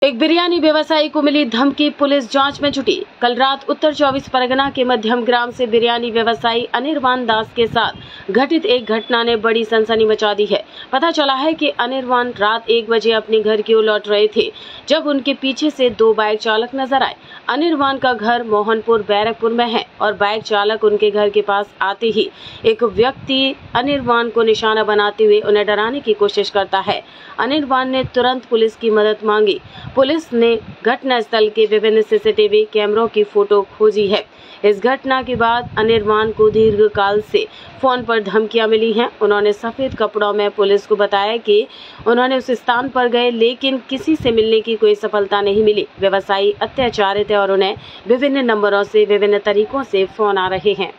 एक बिरयानी व्यवसायी को मिली धमकी, पुलिस जांच में जुटी। कल रात उत्तर 24 परगना के मध्यम ग्राम से बिरयानी व्यवसायी अनिर्वाण दास के साथ घटित एक घटना ने बड़ी सनसनी मचा दी है। पता चला है कि अनिर्वाण रात 1 बजे अपने घर की ओर लौट रहे थे जब उनके पीछे से 2 बाइक चालक नजर आए। अनिर्वाण का घर मोहनपुर बैरकपुर में है और बाइक चालक उनके घर के पास आते ही एक व्यक्ति अनिर्वाण को निशाना बनाते हुए उन्हें डराने की कोशिश करता है। अनिर्वाण ने तुरंत पुलिस की मदद मांगी। पुलिस ने घटनास्थल के विभिन्न सीसीटीवी कैमरों की फोटो खोजी है। इस घटना के बाद अनिर्वाण को दीर्घकाल से फोन पर धमकियां मिली हैं। उन्होंने सफेद कपड़ों में पुलिस को बताया कि उन्होंने उस स्थान पर गए लेकिन किसी से मिलने की कोई सफलता नहीं मिली। व्यवसायी अत्याचारित है और उन्हें विभिन्न नंबरों से विभिन्न तरीकों से फोन आ रहे हैं।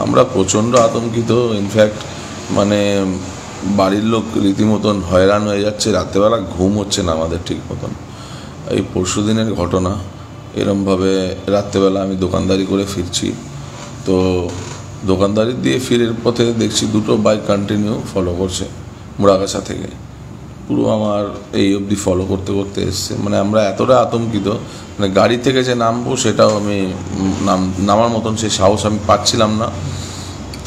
আমরা প্রচণ্ড আতঙ্কিত। ইনফ্যাক্ট বাড়ির লোক রীতিমতন হয়রান হয়ে যাচ্ছে। রাত্রেবেলা ঘুম হচ্ছে না আমাদের ঠিক মতন। এই পরশু দিনের ঘটনা, এরমভাবে রাত্রেবেলা আমি দোকানদারি করে ফিরছি, তো দোকানদারি দিয়ে ফিরের পথে দেখছি 2টো বাইক কন্টিনিউ ফলো করছে মুড়াগাছা থেকে। পুরো আমার এই অবধি ফলো করতে করতে এসছে। আমরা এতটা আতঙ্কিত, গাড়ি থেকে যে নামবো সেটাও আমি নামার মতন সেই সাহস আমি পাচ্ছিলাম না।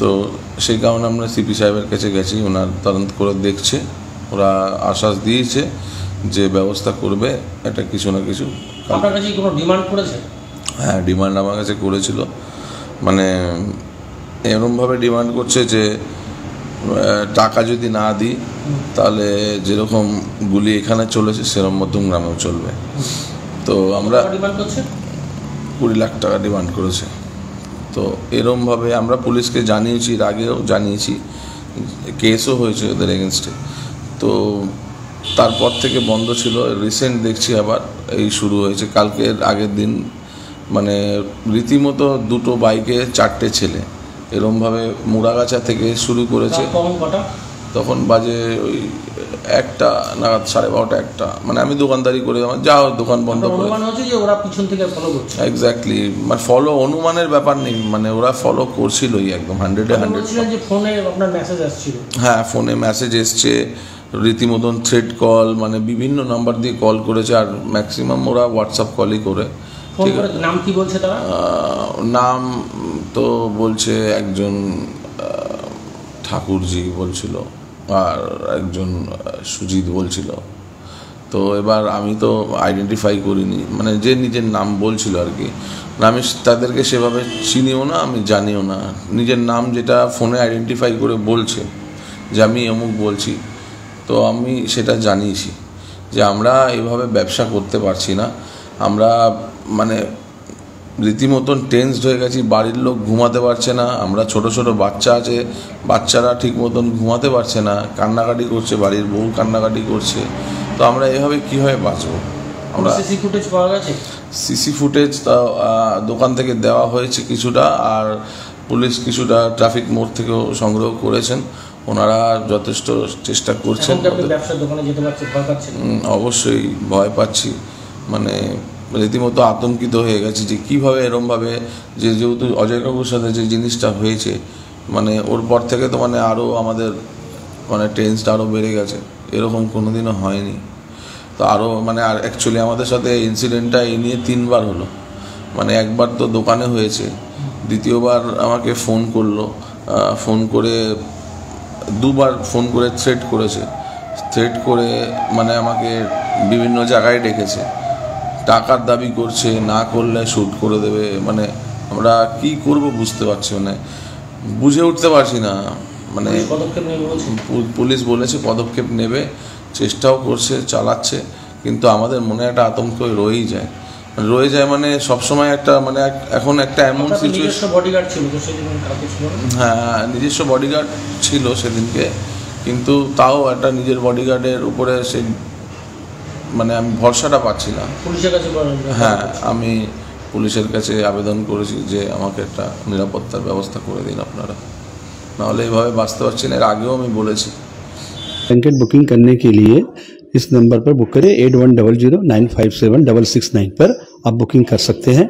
তো সেই কারণে আমরা সিপি সাহেবের কাছে গেছি। ওনার তদন্ত করে দেখছে, ওরা আশ্বাস দিয়েছে যে ব্যবস্থা করবে এটা কিছু না কিছু। আপনার কাছে কোনো ডিমান্ড করেছে? হ্যাঁ, ডিমান্ড আমার কাছে করেছিল। এরকমভাবে ডিমান্ড করছে যে টাকা যদি না দিই তাহলে যেরকম গুলি এখানে চলেছে সেরকম মধ্যম গ্রামেও চলবে। তো আমরা 20 লাখ টাকা ডিমান্ড করেছে। তো এরমভাবে আমরা পুলিশকে জানিয়েছি, এর আগেও জানিয়েছি, কেসও হয়েছে ওদের এগেনস্টে। তো তারপর থেকে বন্ধ ছিল। রিসেন্ট দেখছি আবার এই শুরু হয়েছে। কালকের আগের দিন রীতিমতো 2টো বাইকে 4টে ছেলে এরমভাবে মুড়াগাছা থেকে শুরু করেছে। তখন বাজে ওই 1টা নাগাদ, 12:30 1টা। আমি দোকানদারি করে আমার যা দোকান বন্ধ করে। এক্স্যাক্টলি, ফলো অনুমানের ব্যাপার নেই, ওরা ফলো করছিলই একদম 100-এ 100। হ্যাঁ, ফোনে মেসেজ এসছে, রীতিমতন থ্রেড কল, বিভিন্ন নাম্বার দিয়ে কল করেছে। আর ম্যাক্সিমাম ওরা হোয়াটসঅ্যাপ কলই করে। ঠিক আছে, নাম কি বলছে তারা? নাম তো বলছে একজন ঠাকুরজি বলছিল আর একজন সুজিত বলছিল। তো এবার আমি তো আইডেন্টিফাই করিনি, যে নিজের নাম বলছিল আর কি। আমি তাদেরকে সেভাবে চিনিও না, আমি জানিও না। নিজের নাম যেটা ফোনে আইডেন্টিফাই করে বলছে যে আমি অমুক বলছি, তো আমি সেটা জানিয়েছি যে আমরা এভাবে ব্যবসা করতে পারছি না। আমরা রীতিমতন টেন্সড হয়ে গেছি। বাড়ির লোক ঘুমাতে পারছে না। আমরা ছোট ছোট বাচ্চা আছে, বাচ্চারা ঠিক মতন ঘুমাতে পারছে না, কান্নাকাটি করছে, বাড়ির বউ কান্নাকাটি করছে। তো আমরা এভাবে কীভাবে বাঁচবো? আমরা সিসি ফুটেজ পাওয়া গেছে? সিসি ফুটেজ দোকান থেকে দেওয়া হয়েছে কিছুটা, আর পুলিশ কিছুটা ট্রাফিক মোড় থেকেও সংগ্রহ করেছেন। ওনারা যথেষ্ট চেষ্টা করছেন। অবশ্যই ভয় পাচ্ছি, রীতিমতো আতঙ্কিত হয়ে গেছি যে কীভাবে এরমভাবে, যেহেতু অজয় কাকুর সাথে যে জিনিসটা হয়েছে, ওর পর থেকে তো আরও আমাদের টেন্সটা আরও বেড়ে গেছে। এরকম কোনো দিনও হয়নি। তো আরও আর অ্যাকচুয়ালি আমাদের সাথে ইনসিডেন্টটা এই নিয়ে 3বার হলো। একবার তো দোকানে হয়েছে, দ্বিতীয়বার আমাকে ফোন করলো, ফোন করে 2বার ফোন করে থ্রেট করেছে। থ্রেট করে আমাকে বিভিন্ন জায়গায় ডেকেছে, টাকার দাবি করছে, না করলে শ্যুট করে দেবে। আমরা কি করব বুঝতে পারছি, বুঝে উঠতে পারছি না। পুলিশ বলেছে পদক্ষেপ নেবে, চেষ্টাও করছে, চালাচ্ছে, কিন্তু আমাদের মনে একটা আতঙ্ক রয়ে যায় সবসময় একটা এখন একটা এমন সিচুয়েশন। হ্যাঁ, নিজস্ব বডিগার্ড ছিল সেদিনকে, কিন্তু তাও একটা নিজের বডিগার্ডের উপরে সে আমি ভরসাটা পাচ্ছি না। হ্যাঁ, আমি পুলিশের কাছে আবেদন করেছি যে আমাকে একটা নিরাপত্তার ব্যবস্থা করে দিন আপনারা, নাহলে এইভাবে বাঁচতে পারছি না। এর আগেও আমি বলেছি। ब्लैंकेट बुकिंग करने के लिए इस नंबर पर बुक करें 8100957669 पर आप बुकिंग कर सकते हैं।